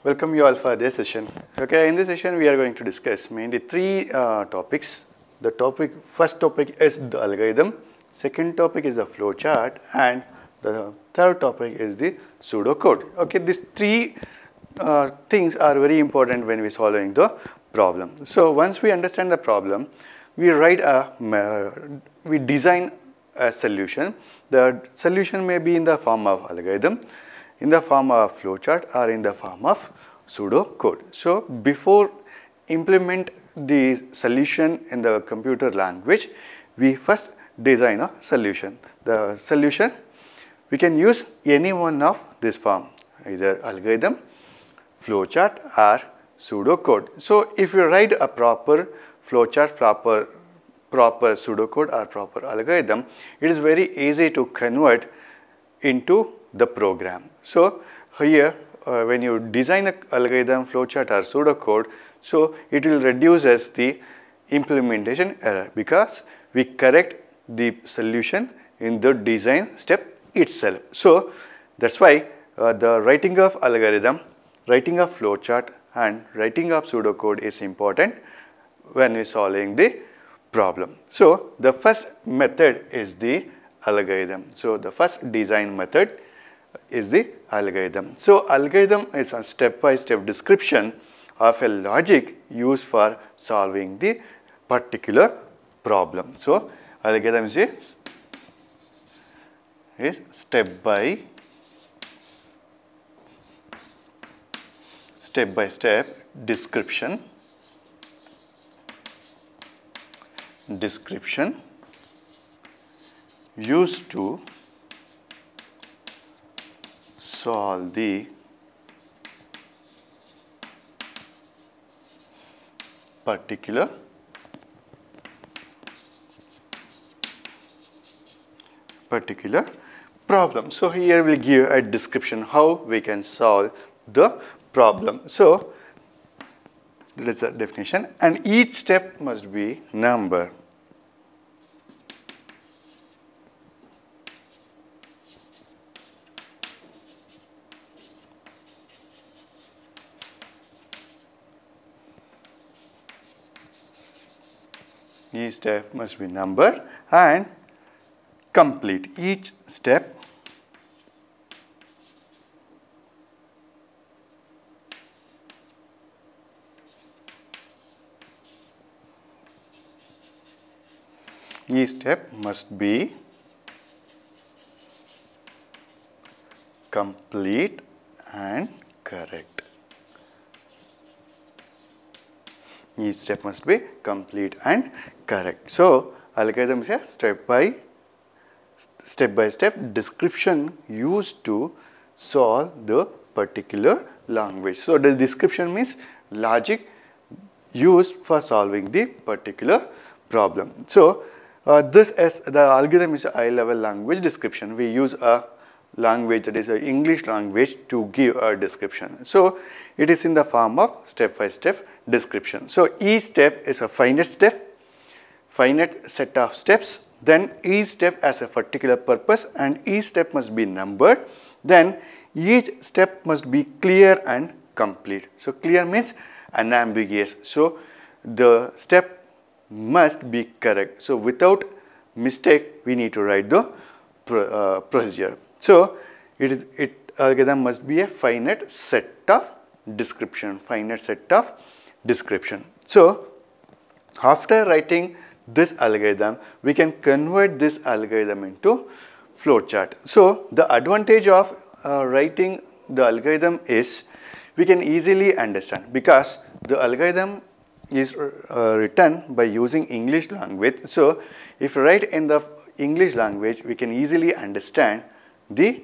Welcome you all for this session. Okay, in this session we are going to discuss mainly three topics. The first topic is the algorithm, second topic is the flowchart, and the third topic is the pseudocode. Okay, these three things are very important when we are solving the problem. So once we understand the problem, we design a solution. The solution may be in the form of algorithm, in the form of flowchart, or in the form of pseudocode. So before implement the solution in the computer language, we first design a solution. The solution, we can use any one of this form, either algorithm, flowchart, or pseudocode. So if you write a proper flowchart, proper pseudocode or proper algorithm, it is very easy to convert into the program. So here when you design an algorithm, flowchart or pseudocode, so it will reduces the implementation error because we correct the solution in the design step itself. So that's why the writing of algorithm, writing of flowchart and writing of pseudocode is important when we solving the problem. So the first method is the algorithm. So the first design method is the algorithm. So algorithm is a step-by-step description of a logic used for solving the particular problem. So algorithm is step-by-step description used to solve the particular problem. So here we will give a description how we can solve the problem. So there is a definition, and each step must be numbered. Each step must be numbered and complete. Each step must be complete and correct. Each step must be complete and correct. So algorithm is a step-by-step description used to solve the particular language. So the description means logic used for solving the particular problem. So the algorithm is a high-level language description. We use a language, that is an English language, to give a description. So it is in the form of step-by-step description. So each step is a finite set of steps. Then each step has a particular purpose and each step must be numbered. Then each step must be clear and complete. So clear means unambiguous. So the step must be correct. So without mistake we need to write the procedure. So algorithm must be a finite set of description. So after writing this algorithm, we can convert this algorithm into flowchart. So the advantage of writing the algorithm is we can easily understand, because the algorithm is written by using English language. So if you write in the English language, we can easily understand the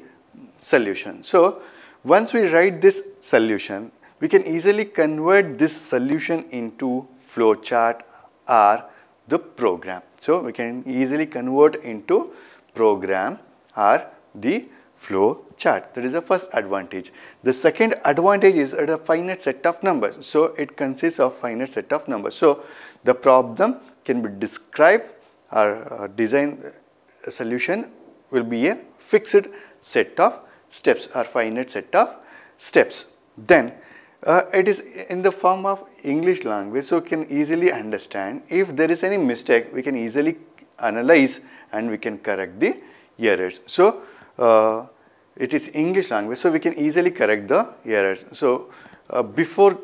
solution. So once we write this solution, we can easily convert this solution into flowchart or the program. So we can easily convert into program or the flowchart. That is the first advantage. The second advantage is a finite set of numbers. So it consists of finite set of numbers. So the problem can be described or design solution will be a fixed set of steps or finite set of steps. Then It is in the form of English language, so we can easily understand. If there is any mistake, we can easily analyze and we can correct the errors. So it is English language, so we can easily correct the errors. So before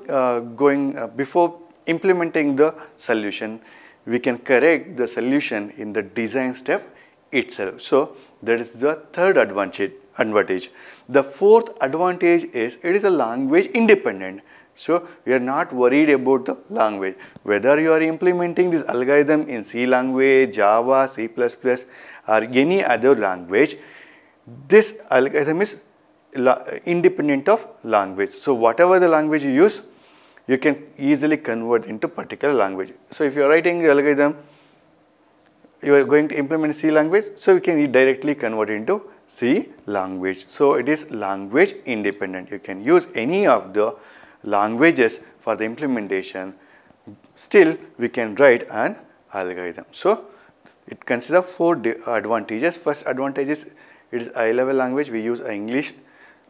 implementing the solution, we can correct the solution in the design step itself. So that is the third advantage. The fourth advantage is it is a language independent. So we are not worried about the language. Whether you are implementing this algorithm in C language, Java, C++ or any other language, this algorithm is independent of language. So whatever the language you use, you can easily convert into particular language. So if you are writing the algorithm, you are going to implement C language, so you can directly convert into C language. So it is language independent. You can use any of the languages for the implementation. Still, we can write an algorithm. So it consists of four advantages. First advantage is it is high-level language. We use English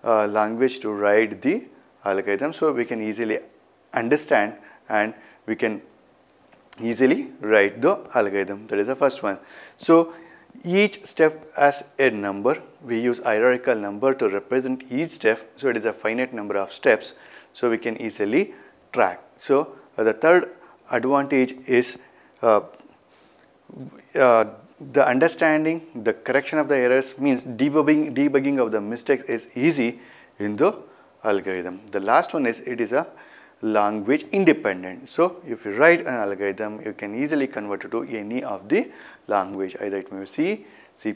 language to write the algorithm, so we can easily understand and we can easily write the algorithm. That is the first one. So each step has a number. We use hierarchical number to represent each step. So it is a finite number of steps, so we can easily track. So the third advantage is the understanding, the correction of the errors, means debugging of the mistakes is easy in the algorithm. The last one is it is a language independent. So if you write an algorithm, you can easily convert it to any of the language, either it may be C, C++,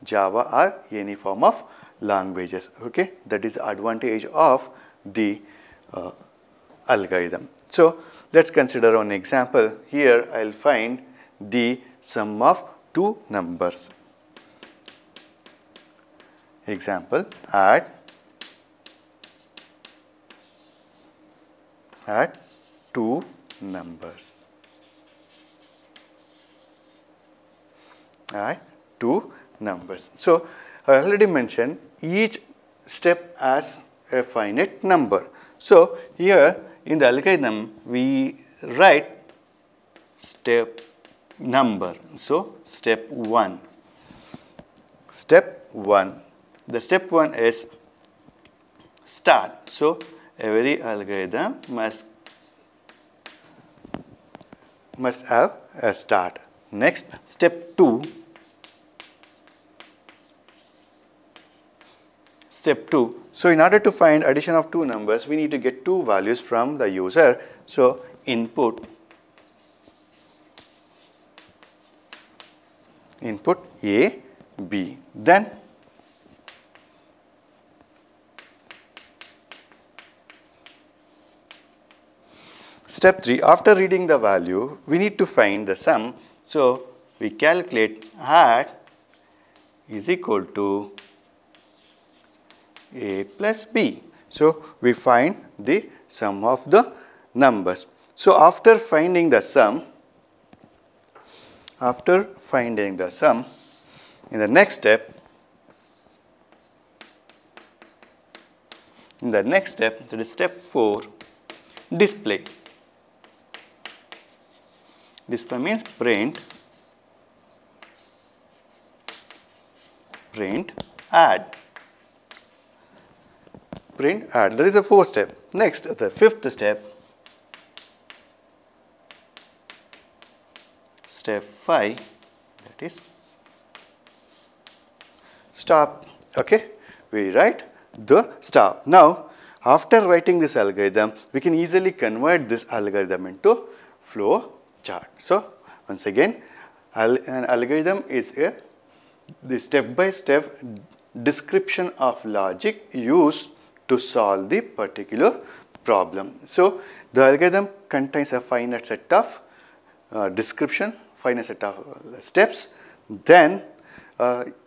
Java or any form of languages. Okay, that is the advantage of the algorithm. So let's consider an example. Here I'll find the sum of two numbers. Example, add two numbers. Add two numbers. So I already mentioned each step has a finite number. So here in the algorithm we write step number. So step 1. Step 1. The step 1 is start. So every algorithm must have a start. Next, step 2. Step 2. So in order to find addition of two numbers, we need to get two values from the user. So input A, B. Then step 3, after reading the value, we need to find the sum. So we calculate add is equal to A plus B. So we find the sum of the numbers. So after finding the sum, in the next step, that is step 4, display. Display means print add. That is the fourth step. Next, the fifth step, step 5, that is stop. Okay, we write the stop. Now, after writing this algorithm, we can easily convert this algorithm into flow chart. So once again, an algorithm is the step-by-step description of logic used to solve the particular problem. So the algorithm contains a finite set of description, finite set of steps. Then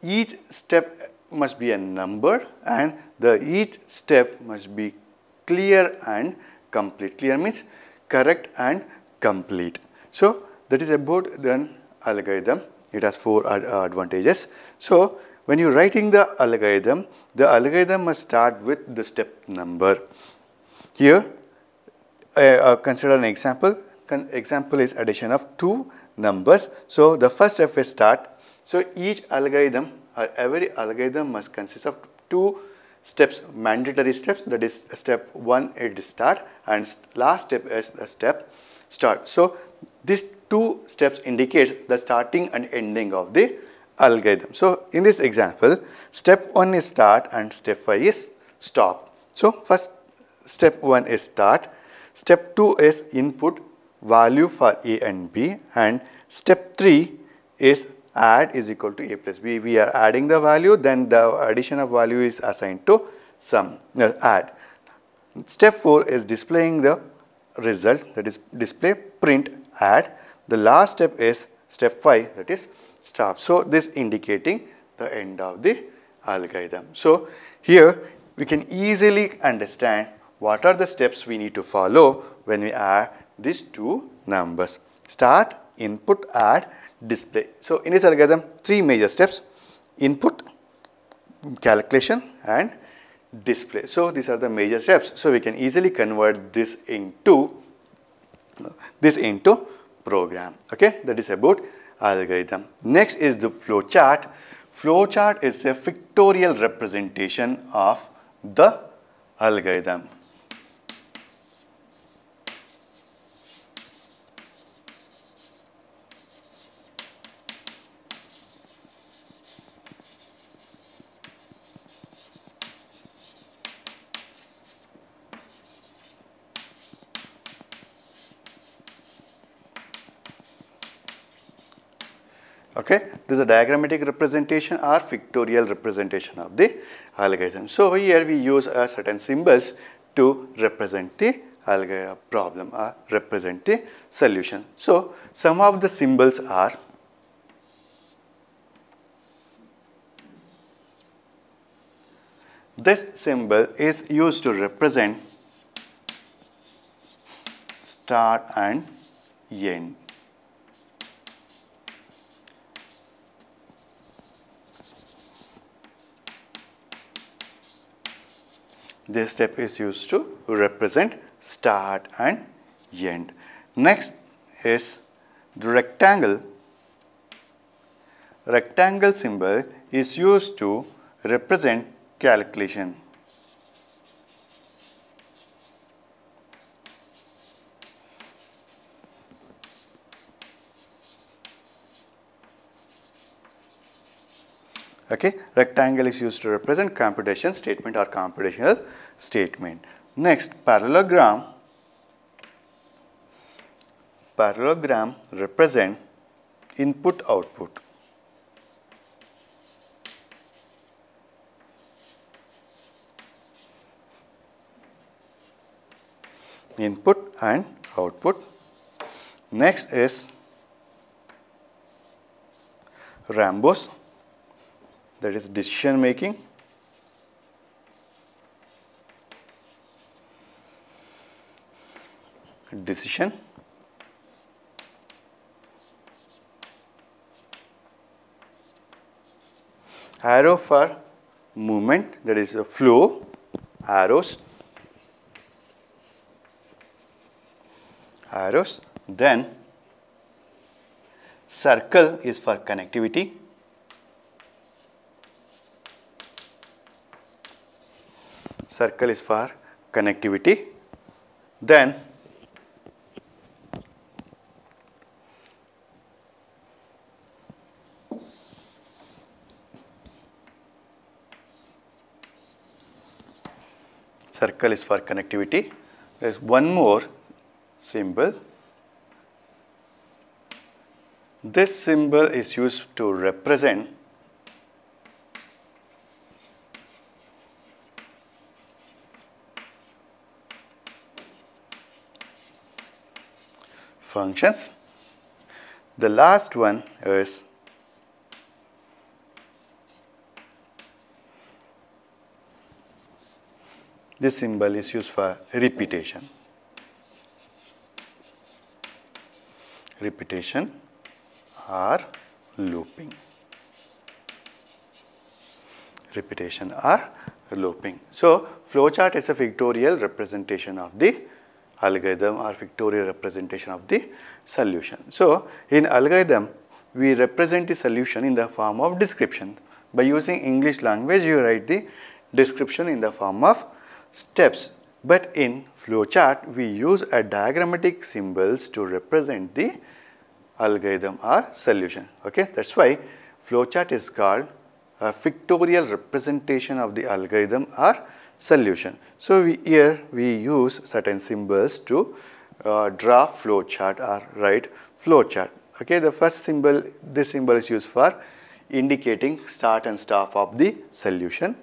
each step must be a number, and each step must be clear and complete. Clear means correct and complete. So that is about the algorithm. It has four advantages. So when you're writing the algorithm must start with the step number. Here, consider an example. Example is addition of two numbers. So the first step is start. So each algorithm or every algorithm must consist of two steps, mandatory steps. That is step 1 is start and last step is the step start. So these two steps indicates the starting and ending of the algorithm. So in this example, step 1 is start and step 5 is stop. So first step 1 is start, step 2 is input value for A and B, and step 3 is add is equal to A plus B. We are adding the value, then the addition of value is assigned to sum, add. Step 4 is displaying the result, that is display print add. The last step is step 5, that is stop. So this indicating the end of the algorithm. So here we can easily understand what are the steps we need to follow when we add these two numbers: start, input, add, display. So in this algorithm, three major steps: input, calculation and display. So these are the major steps. So we can easily convert this into program. Okay, that is about algorithm. Next is the flowchart. Flowchart is a pictorial representation of the algorithm. Okay, this is a diagrammatic representation or pictorial representation of the algorithm. So here we use certain symbols to represent the algorithm problem or represent the solution. So some of the symbols are this symbol is used to represent start and end. This step is used to represent start and end. Next is the rectangle. Rectangle symbol is used to represent calculation. Okay, rectangle is used to represent computation statement or computational statement. Next, parallelogram. Parallelogram represent input output. Input and output. Next is rhombus, that is decision making. Decision. Arrow for movement, that is a flow, arrows. Arrows. Then circle is for connectivity. Circle is for connectivity. Then circle is for connectivity. There is one more symbol. This symbol is used to represent functions. The last one is this symbol is used for repetition. Repetition or looping. Repetition or looping. So, flowchart is a pictorial representation of the algorithm or pictorial representation of the solution. So, in algorithm, we represent the solution in the form of description. By using English language, you write the description in the form of steps. But in flowchart, we use a diagrammatic symbols to represent the algorithm or solution. Okay, that's why flowchart is called a pictorial representation of the algorithm or solution. So, here we use certain symbols to draw flowchart or write flowchart. Okay, the first symbol, this symbol is used for indicating start and stop of the solution.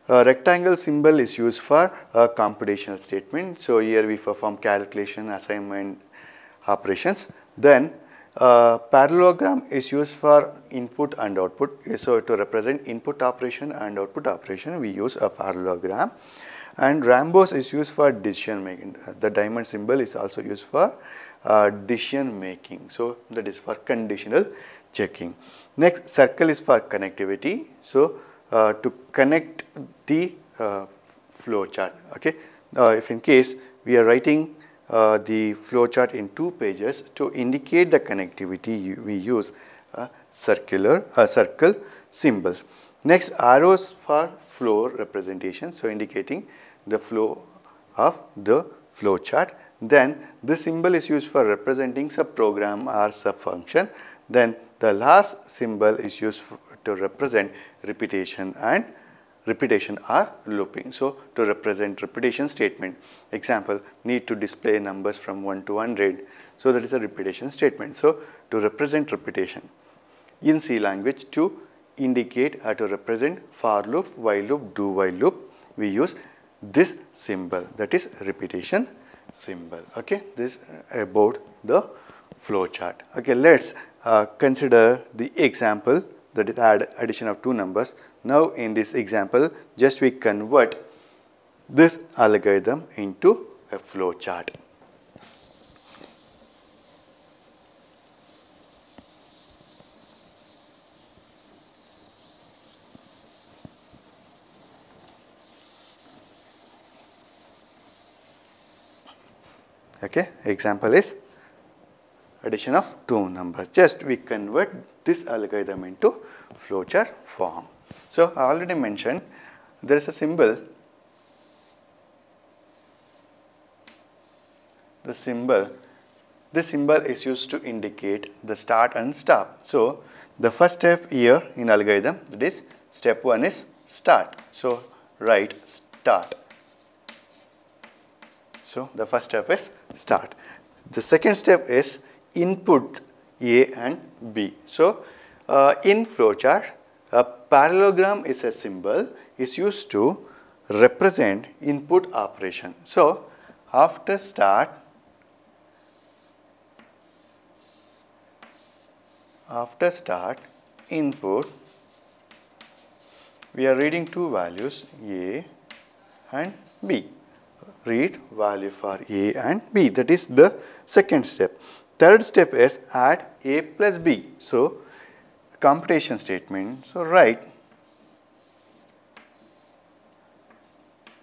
A rectangle symbol is used for a computational statement. So, here we perform calculation, assignment operations. Then parallelogram is used for input and output. So, to represent input operation and output operation, we use a parallelogram. And rhombus is used for decision making. The diamond symbol is also used for decision making. So, that is for conditional checking. Next, circle is for connectivity. So, to connect the flowchart. Okay, if in case we are writing the flowchart in 2 pages, to indicate the connectivity, we use circle symbols. Next, arrows for flow representation. So, indicating the flow of the flowchart. Then this symbol is used for representing subprogram or subfunction. Then the last symbol is used to represent repetition and repetition or looping. So, to represent repetition statement, example, need to display numbers from 1 to 100. So, that is a repetition statement. So, to represent repetition in C language, to indicate or to represent for loop, while loop, do while loop, we use this symbol, that is repetition symbol. Okay, this about the flowchart. Okay, let's consider the example, that is addition of 2 numbers. Now, in this example, just we convert this algorithm into a flowchart. Okay, example is addition of 2 numbers. Just we convert this algorithm into flowchart form. So, I already mentioned there is a symbol. This symbol is used to indicate the start and stop. So, the first step here in algorithm, that is step 1 is start. So, write start. So, the first step is start. The second step is input A and B. So, in flowchart, a parallelogram is a symbol is used to represent input operation. So, after start, input, we are reading 2 values A and B. Read value for A and B, that is the second step. Third step is add A plus B. So, computation statement. So, write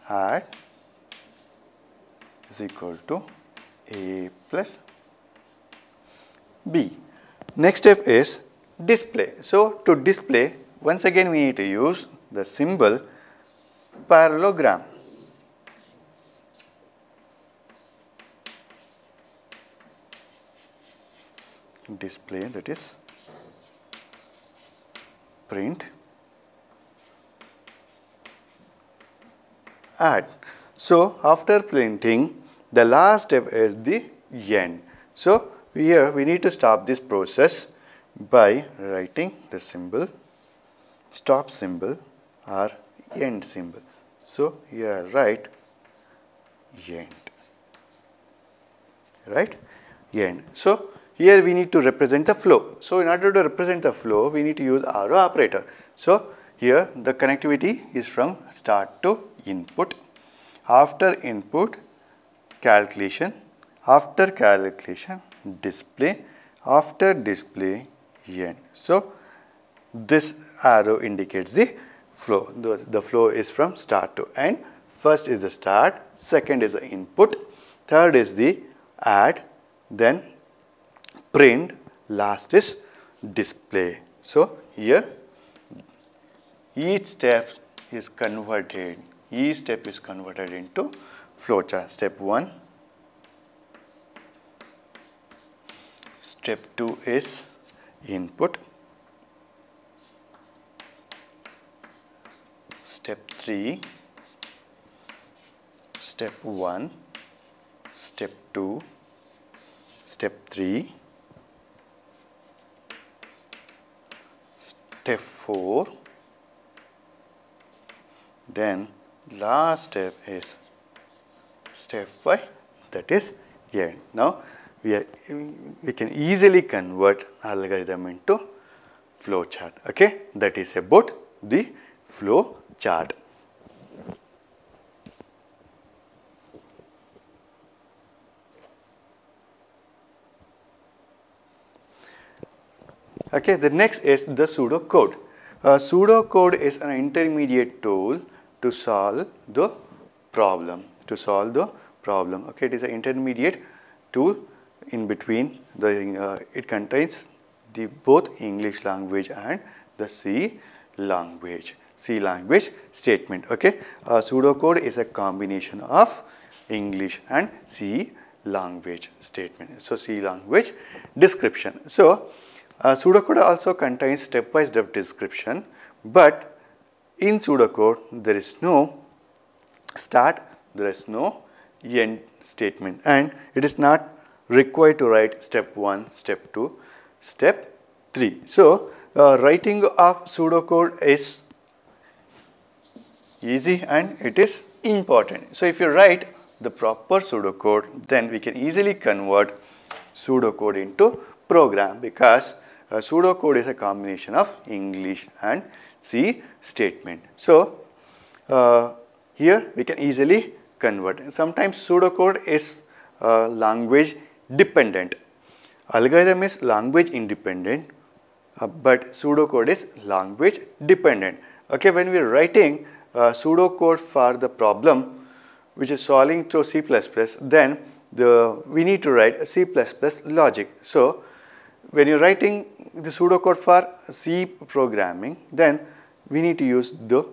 add is equal to A plus B. Next step is display. So, to display, once again we need to use the symbol parallelogram. Display, that is print add. So, after printing, the last step is the end. So, here we need to stop this process by writing the symbol stop symbol or end symbol. So, here write end, right, end. So, here we need to represent the flow. So, in order to represent the flow, we need to use arrow operator. So, here the connectivity is from start to input. After input, calculation. After calculation, display. After display, end. So, this arrow indicates the flow. The flow is from start to end. First is the start, second is the input, third is the add, then print, last is display. So here each step is converted into flowchart. Step 1, step 2 is input, step 3, step 1, step 2, step 3, step 4, then last step is step 5, that is end. Now we can easily convert algorithm into flow chart. Okay, that is about the flow chart. Okay, the next is the pseudocode. Pseudocode is an intermediate tool to solve the problem. Okay, it is an intermediate tool in between. It contains the both English language and the C language statement. Okay, pseudocode is a combination of English and C language statement. So C language description. So pseudocode also contains step-by-step description, but in pseudocode there is no start, there is no end statement, and it is not required to write step 1, step 2, step 3. So writing of pseudocode is easy and it is important. So if you write the proper pseudocode, then we can easily convert pseudocode into program, because pseudocode is a combination of English and C statement. So here we can easily convert. Sometimes pseudocode is language dependent. Algorithm is language independent, but pseudocode is language dependent. Okay, when we are writing pseudocode for the problem which is solving through C++, then we need to write a C++ logic. So when you are writing the pseudocode for C programming, then we need to use the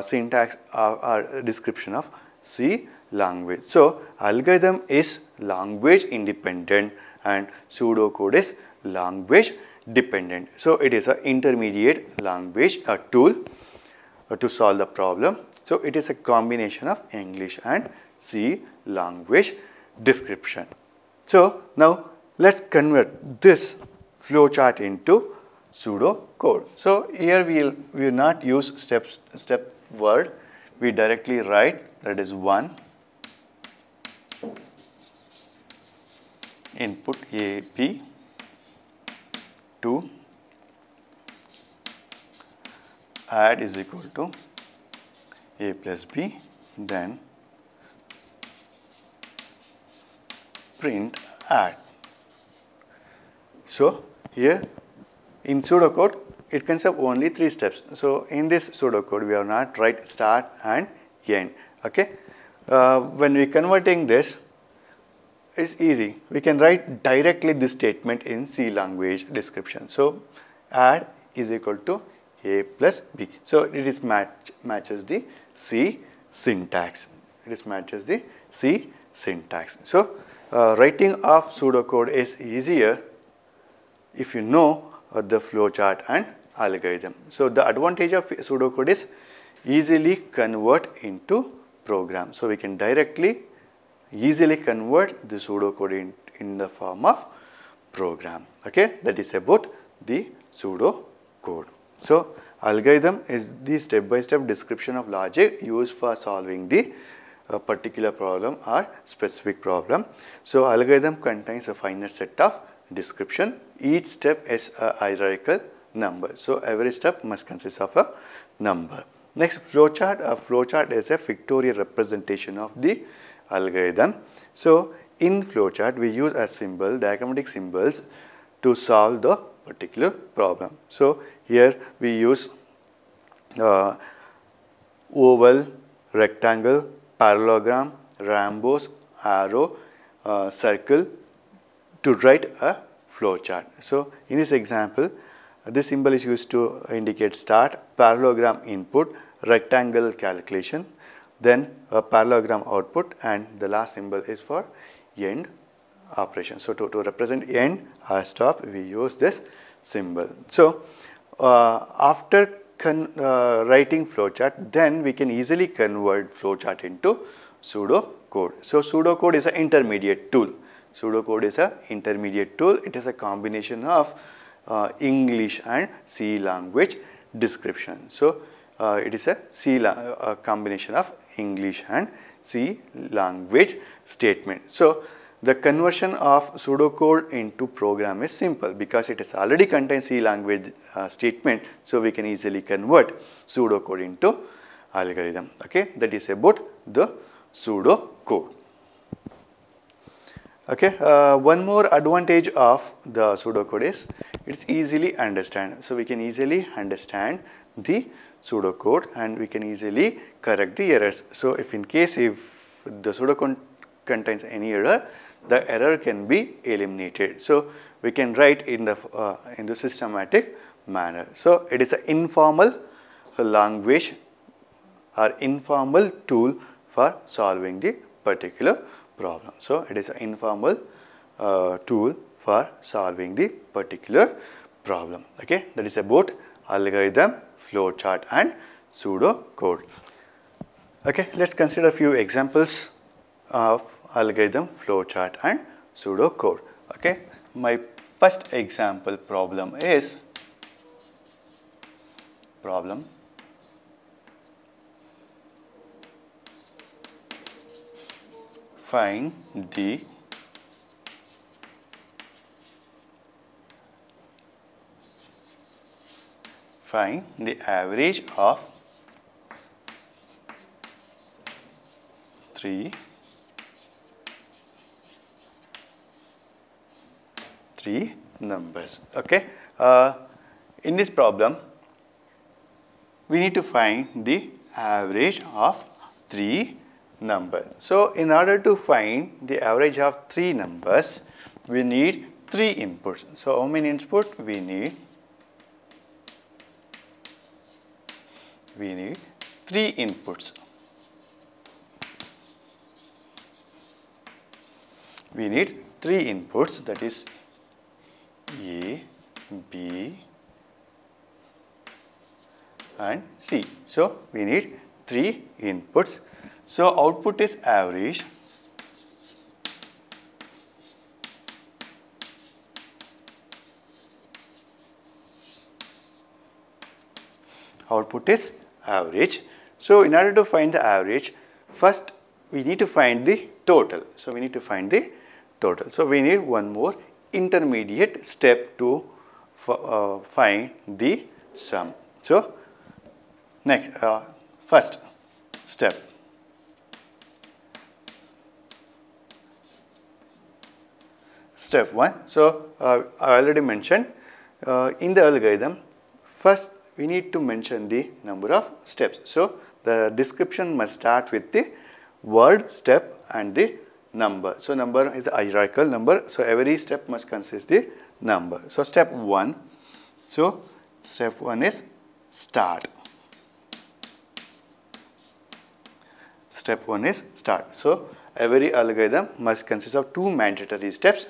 syntax or description of C language. So algorithm is language independent and pseudocode is language dependent. So it is an intermediate language tool to solve the problem. So it is a combination of English and C language description. So now let's convert this flowchart into pseudocode. So here we will not use step word. We directly write, that is 1, input A, B, 2, add is equal to A plus B, then print add. So here in pseudocode it consists of only 3 steps. So in this pseudocode we have not write start and end. Okay, when we converting this, it's easy. We can write directly this statement in C language description. So add is equal to A plus B. So it is matches the C syntax. So writing of pseudocode is easier if you know the flowchart and algorithm. So the advantage of pseudocode is easily convert into program. So we can directly easily convert the pseudocode in the form of program. Okay, that is about the pseudocode. So algorithm is the step-by-step description of logic used for solving the particular problem or specific problem. So algorithm contains a finite set of description. Each step is a hierarchical number. So every step must consist of a number. Next, flowchart. A flowchart is a pictorial representation of the algorithm. So in flowchart we use a symbol, diagrammatic symbols, to solve the particular problem. So here we use oval, rectangle, parallelogram, rhombus, arrow, circle to write a flow chart. So, in this example, this symbol is used to indicate start, parallelogram input, rectangle calculation, then a parallelogram output, and the last symbol is for end operation. So, to represent end or stop, we use this symbol. So, after writing flowchart, then we can easily convert flowchart into pseudocode. So, pseudocode is an intermediate tool. Pseudocode is an intermediate tool. It is a combination of English and C language description. So, it is a combination of English and C language statement. So, the conversion of pseudocode into program is simple because it is already contains C language statement. So, we can easily convert pseudocode into algorithm. Okay, that is about the pseudocode. Okay, one more advantage of the pseudocode is it's easily understand. So, we can easily understand the pseudocode and we can easily correct the errors. So, if the pseudocode contains any error, the error can be eliminated. So, we can write in the systematic manner. So, it is an informal language or informal tool for solving the particular problem. So, it is an informal tool for solving the particular problem. Okay, that is about algorithm, flowchart, and pseudocode. Okay, let's consider a few examples of algorithm, flowchart, and pseudocode. Okay, my first example problem is find the average of three numbers. Okay, in this problem, we need to find the average of three numbers. So, in order to find the average of three numbers, we need three inputs. So, how many inputs we need? We need three inputs. We need three inputs, that is A, B, and C. So, we need three inputs. So, output is average. Output is average. So, in order to find the average, first we need to find the total. So, we need to find the total. So, we need one more intermediate step to find the sum. So, next first step. Step 1. So, I already mentioned in the algorithm, first we need to mention the number of steps. So, the description must start with the word, step, and the number. So, number is a hierarchical number. So, every step must consist the number. So, step 1. So, step 1 is start. Step 1 is start. So, every algorithm must consist of two mandatory steps.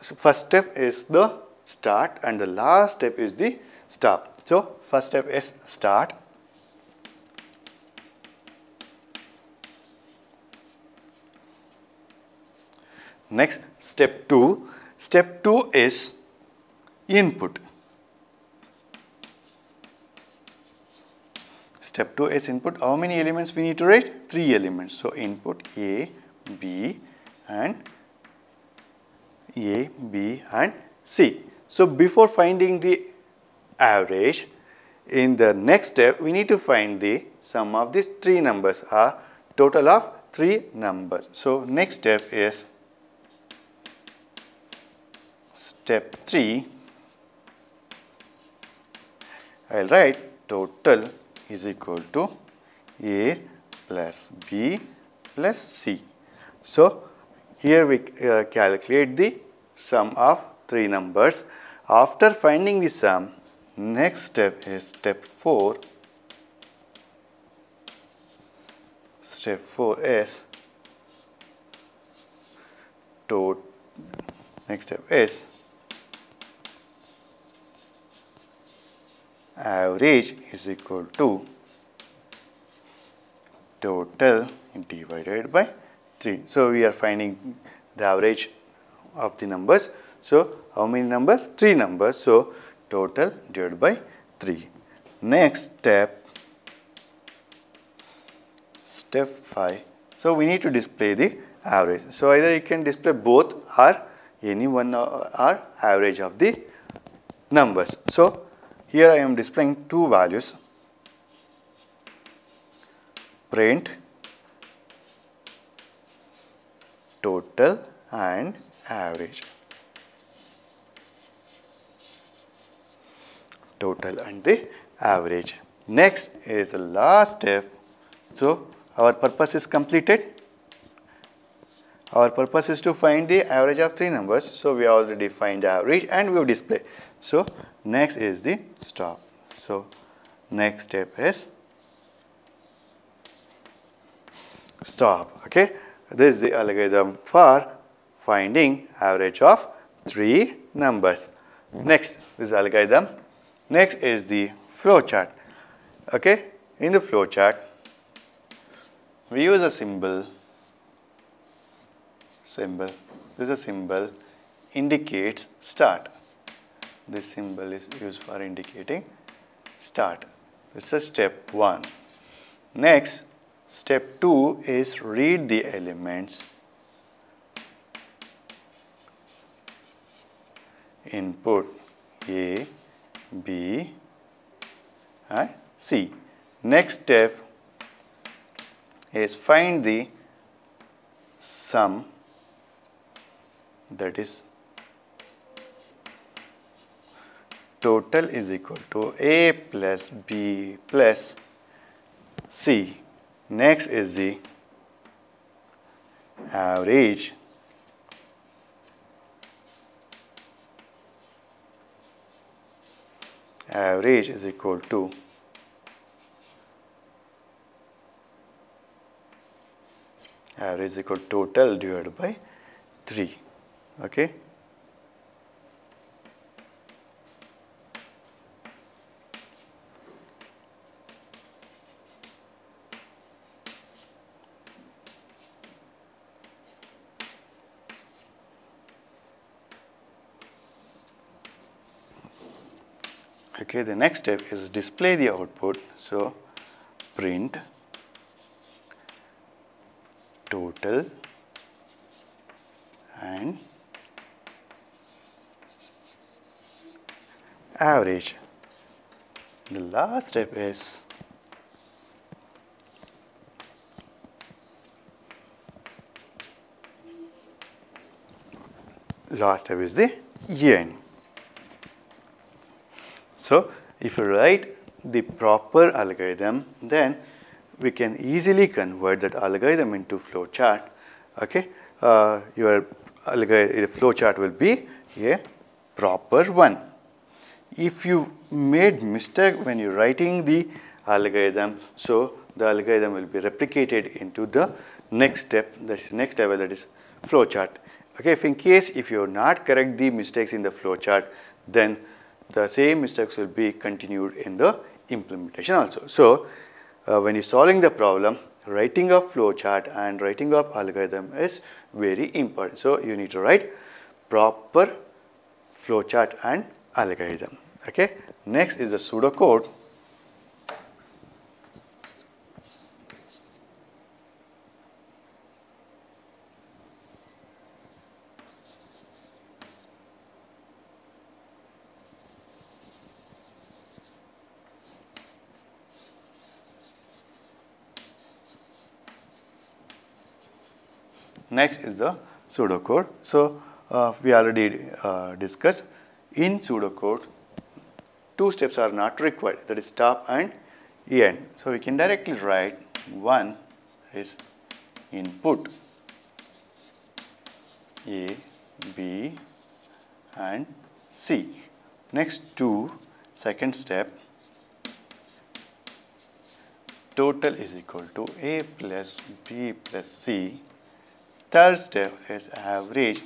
So, first step is the start and the last step is the stop. So, first step is start. Next, step 2. Step 2 is input. Step 2 is input. How many elements we need to write? 3 elements. So, input A, B, and C. So, before finding the average, in the next step, we need to find the sum of these three numbers, a total of 3 numbers. So, next step is step 3. I will write total is equal to A plus B plus C. So, here we calculate the sum of three numbers. After finding the sum, next step is step 4. Step 4 is next step is average is equal to total divided by 3. So, we are finding the average of the numbers. So, how many numbers? 3 numbers. So, total divided by 3. Next step, step 5. So, we need to display the average. So, either you can display both or any one or average of the numbers. So, here I am displaying two values, print total and average. Total and the average. Next is the last step. So, our purpose is completed. Our purpose is to find the average of three numbers. So, we already find the average and we will display. So, next is the stop. So, next step is stop. Okay. This is the algorithm for finding average of three numbers. Next is algorithm. Next is the flowchart. Okay. In the flowchart, we use a symbol. This symbol indicates start. This symbol is used for indicating start. This is step 1. Next, step 2 is read the elements. Input A, B and C. Next step is find the sum, that is total is equal to A plus B plus C. Next is the average. Average is equal to total divided by 3. Okay. Okay, the next step is display the output. So, print total and average. The last step is the end. So, if you write the proper algorithm, then we can easily convert that algorithm into flowchart. Okay, your flowchart will be a proper one. If you made mistake when you writing the algorithm, so the algorithm will be replicated into the next step. That's the next step, that is flowchart. Okay, if you not correct the mistakes in the flowchart, then the same mistakes will be continued in the implementation also. So, when you solving the problem, writing a flowchart and writing of algorithm is very important. So, you need to write proper flowchart and algorithm. Okay. Next is the pseudocode. Next is the pseudocode. So, we already discussed in pseudocode. two steps are not required, that is stop and end. So we can directly write 1 is input A, B and C. Next 2, second step, total is equal to A plus B plus C. Third step is average,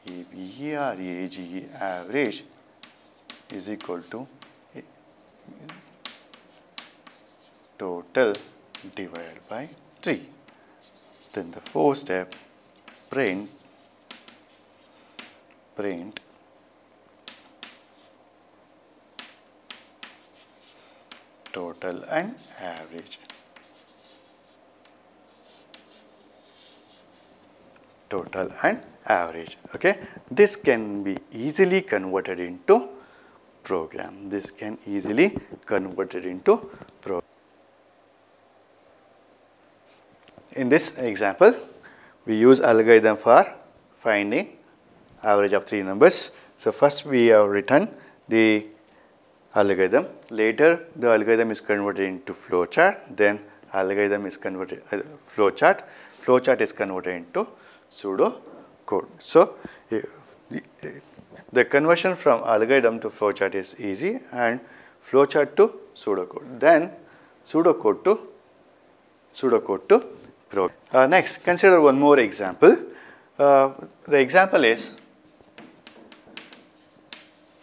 ABERAGE average is equal to total divided by 3. Then the fourth step, print total and average. Total and average. Okay, this can be easily converted into program. This can easily converted into program. In this example, we use algorithm for finding average of 3 numbers. So first we have written the algorithm. Later the algorithm is converted into flowchart. Then algorithm is converted flowchart. Flowchart is converted into pseudo code. So the conversion from algorithm to flowchart is easy, and flowchart to pseudocode. Then pseudocode to program. Next, consider one more example. The example is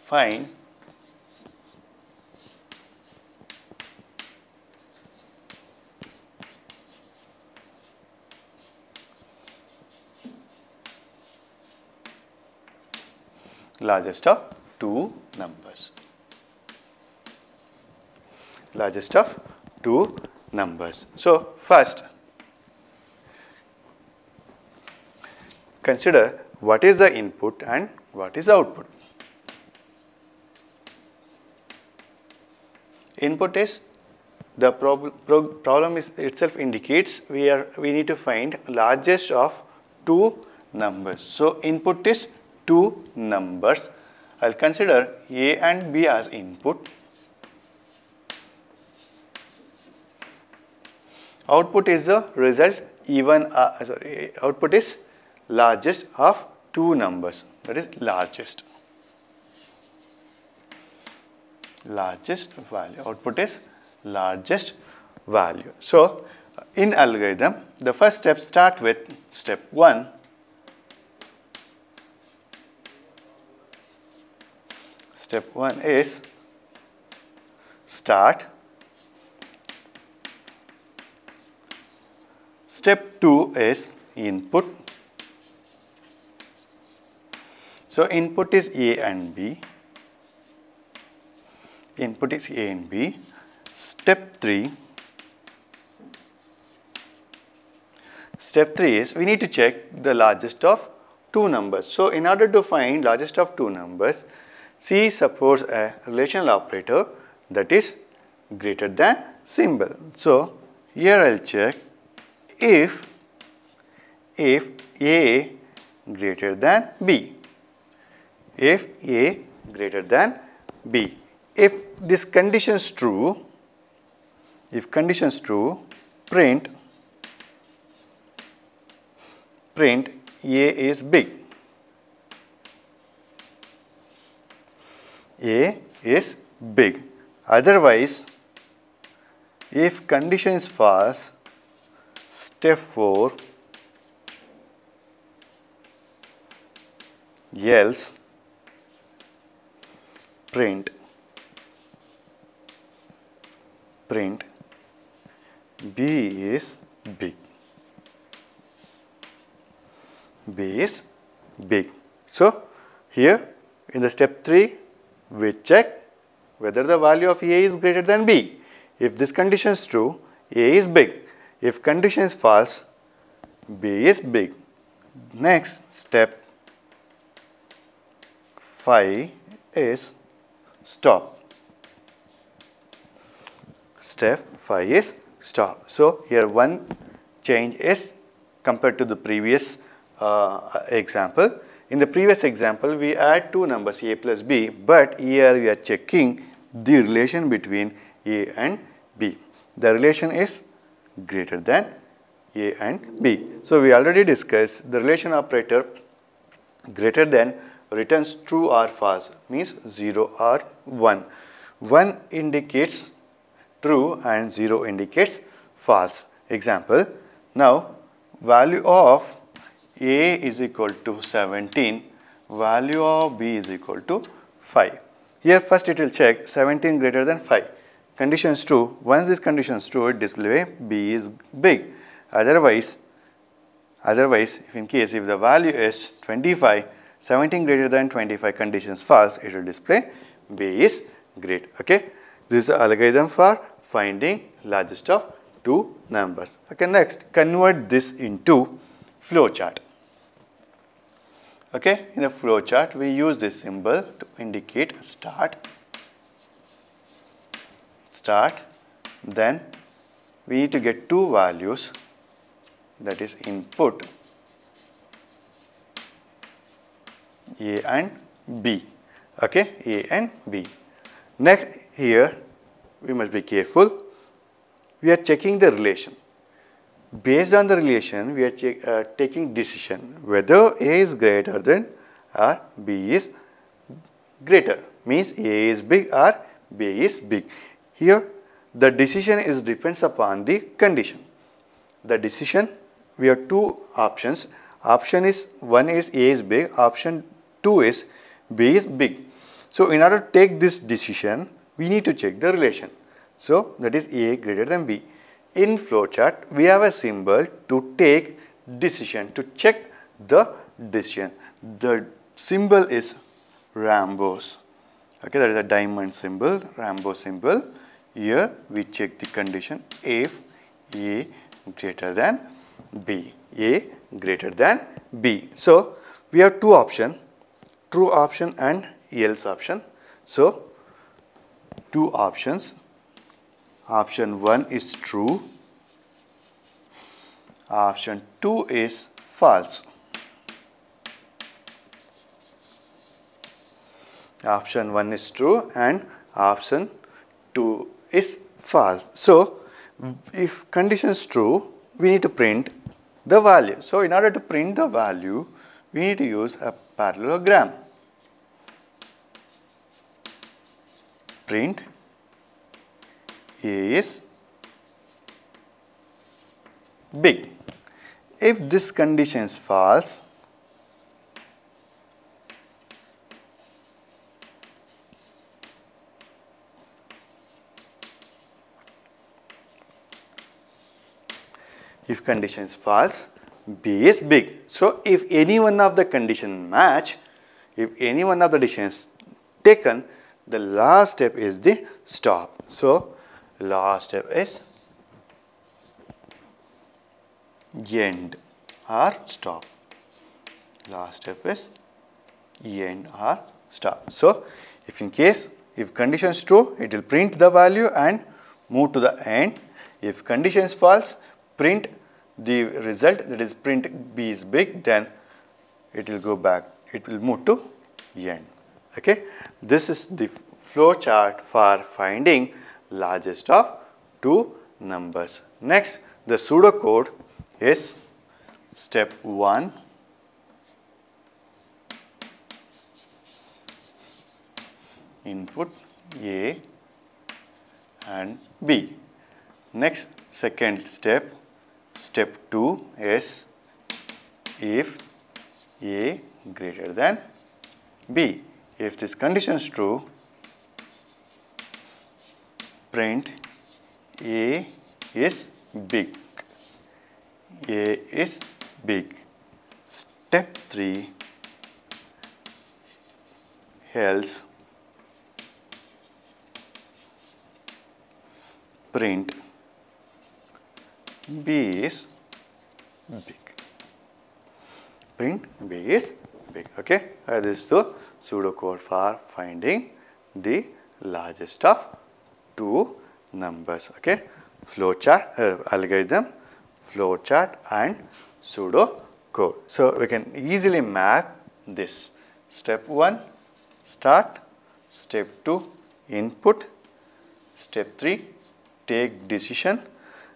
find largest of 2 numbers. Largest of 2 numbers. So first, consider what is the input and what is the output. Input is the problem is itself indicates we need to find largest of 2 numbers. So input is 2 numbers. I'll consider A and B as input. Output is the result output is largest of 2 numbers, that is largest value. Output is largest value. So in algorithm, the first step start with step 1. Step 1 is start. Step 2 is input. So input is A and B. Input is A and B. Step 3. Step 3 is we need to check the largest of 2 numbers. So in order to find largest of 2 numbers, C supports a relational operator that is greater than symbol. So here I'll check if A greater than B. If A greater than B. If this condition is true, print A is big. A is big. Otherwise, if condition is false, step 4, else print B is big. B is big. So here in the step 3, we check whether the value of A is greater than B. If this condition is true, A is big. If condition is false, B is big. Next step 5 is stop. Step 5 is stop. So here one change is compared to the previous example. In the previous example, we add 2 numbers A plus B, but here we are checking the relation between A and B. The relation is greater than A and B. So we already discussed the relation operator greater than returns true or false, means 0 or 1. 1 indicates true and 0 indicates false. Example, now value of A is equal to 17, value of B is equal to 5. Here first it will check 17 greater than 5. Condition is true. Once this condition is true, it display B is big. Otherwise, if in case if the value is 25, 17 greater than 25 conditions false, it will display B is great. Okay, this is the algorithm for finding largest of two numbers. Okay, next convert this into flowchart. Okay, in the flowchart we use this symbol to indicate start. Then we need to get two values, that is input A and B. Okay, A and B. Next, here we must be careful. We are checking the relation. Based on the relation, we are taking decision whether A is greater than or B is greater. Means A is big or B is big. Here, the decision is depends upon the condition. The decision, we have two options. Option is one is A is big. Option 2 is B is big. So in order to take this decision, we need to check the relation. So that is A greater than B. In flowchart, we have a symbol to take decision, to check the decision. The symbol is rhombus. Okay, that is a diamond symbol, rhombus symbol. Here we check the condition if A greater than B. A greater than B. So we have two options, true option and else option. So two options. Option 1 is true. Option 2 is false. Option 1 is true and option 2 is false. So if condition is true, we need to print the value. So in order to print the value, we need to use a parallelogram. Print A is big. If this condition is false, if condition is false, B is big. So if any one of the condition match, if any one of the decisions taken, the last step is the stop. So last step is end or stop. Last step is end or stop. So if in case if condition is true, it will print the value and move to the end. If condition is false, print the result, that is print B is big, then it will go back, it will move to end. Okay, this is the flow chart for finding largest of two numbers. Next, the pseudocode is step 1. Input A and B. Next, second step, step 2 is if A greater than B. If this condition is true, print A is big. A is big. Step 3, else print B is big. Print B is big. Okay, this is the pseudocode for finding the largest of two numbers. Okay, flowchart, algorithm, flowchart, and pseudocode. So we can easily map this. Step 1, start. Step 2, input, step 3 take decision,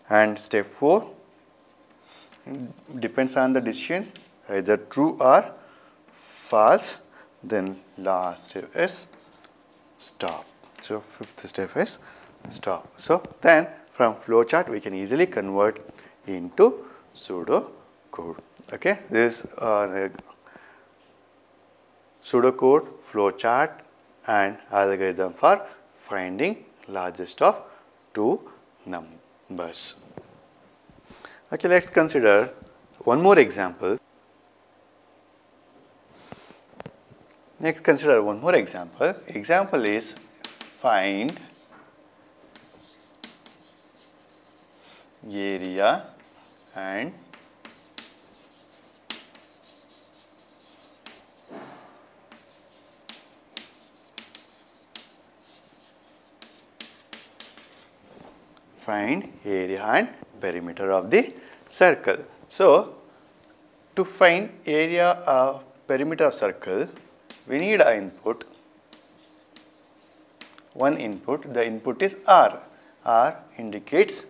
and step 4 depends on the decision either true or false. Then last step is stop. So fifth step is stop. So then from flowchart we can easily convert into pseudo code. Okay, this is pseudocode, flowchart, and algorithm for finding largest of two numbers. Okay, let's consider one more example. Next, consider one more example. Example is find area and perimeter of the circle. So, to find area of perimeter of circle, we need an input. One input, the input is R. R indicates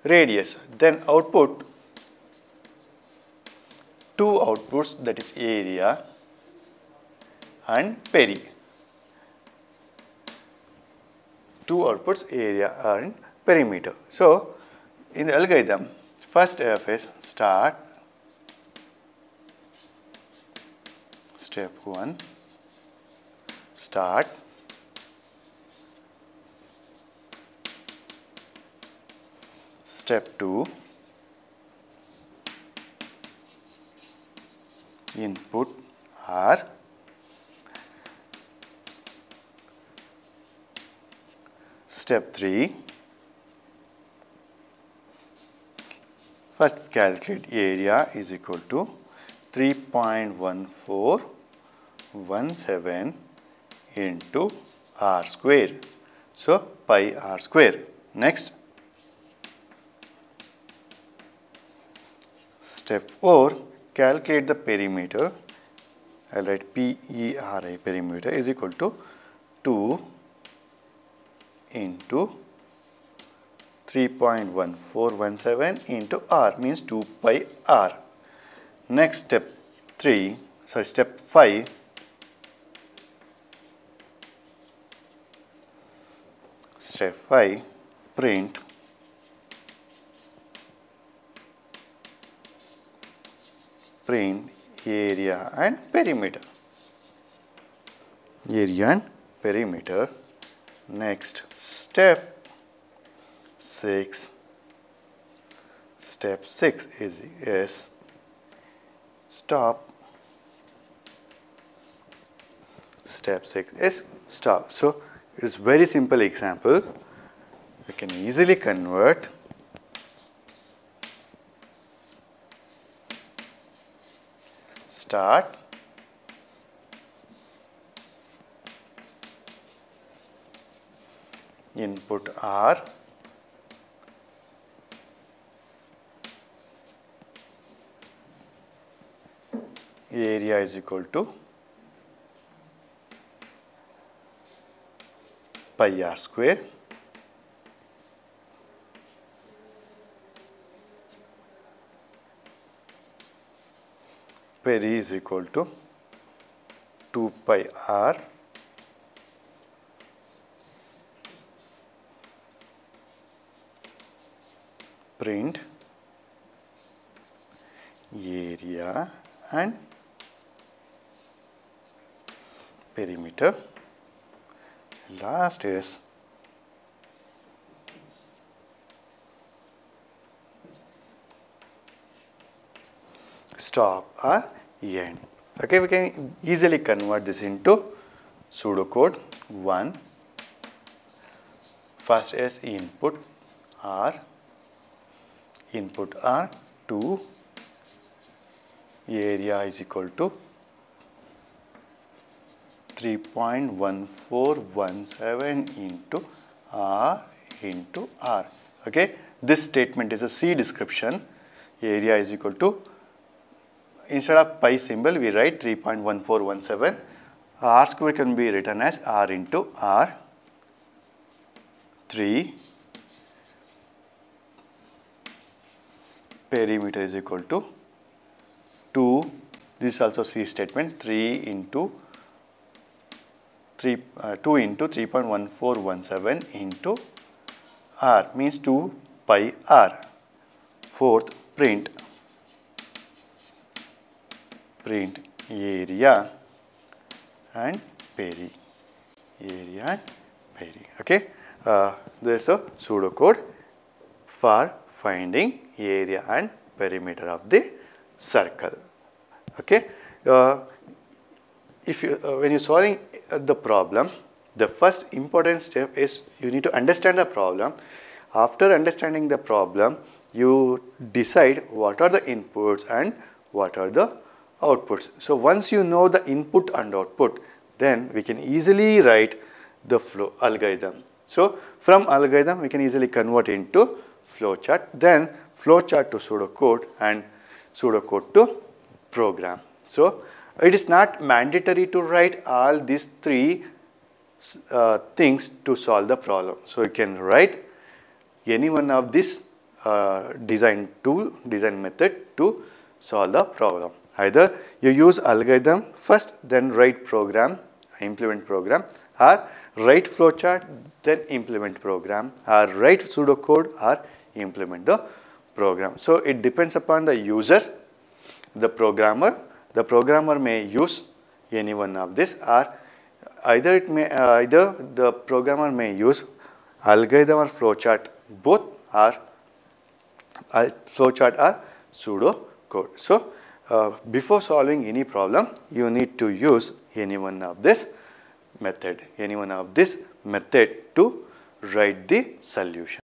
radius. Then output, two outputs, that is area and peri. Two outputs, area and perimeter. So, in the algorithm, first step is start, step 1, start, step 2, input R, step 3, first calculate area is equal to 3.1417 into R square. So, pi R square. Next, step 4, calculate the perimeter. I will write PERI, perimeter is equal to 2 into 3.1417 into R, means 2 pi R. Next, step 5, step 5, print area and perimeter. Area and perimeter. Next, step 6. Step 6 is stop. Step 6 is stop. So, it is very simple example. We can easily convert. Start, input R, area is equal to pi R square, peri is equal to 2 pi R, print area and perimeter. Last is stop or end. Okay, we can easily convert this into pseudocode. 1, first is input R, 2, area is equal to 3.1417 into R. Okay, this statement is a C description. Area is equal to, instead of pi symbol we write 3.1417. R square can be written as R into R. 3 perimeter is equal to 2. This is also C statement, 2 into 3.1417 into R means 2 pi R. Fourth, print area and peri. Okay, this is a pseudocode for finding area and perimeter of the circle. Okay, if you when you solving the problem, the first important step is you need to understand the problem. After understanding the problem, you decide what are the inputs and what are the outputs. So once you know the input and output, then we can easily write the flow algorithm. So from algorithm we can easily convert into flowchart, then flowchart to pseudocode and pseudocode to program. So it is not mandatory to write all these three things to solve the problem. So you can write any one of these design method to solve the problem. Either you use algorithm first, then write program, implement program, or write flowchart, then implement program, or write pseudocode or implement the program. So it depends upon the user, the programmer. The programmer may use any one of this, or either the programmer may use algorithm or flowchart both, or flowchart or pseudocode. So before solving any problem, you need to use any one of this method to write the solution.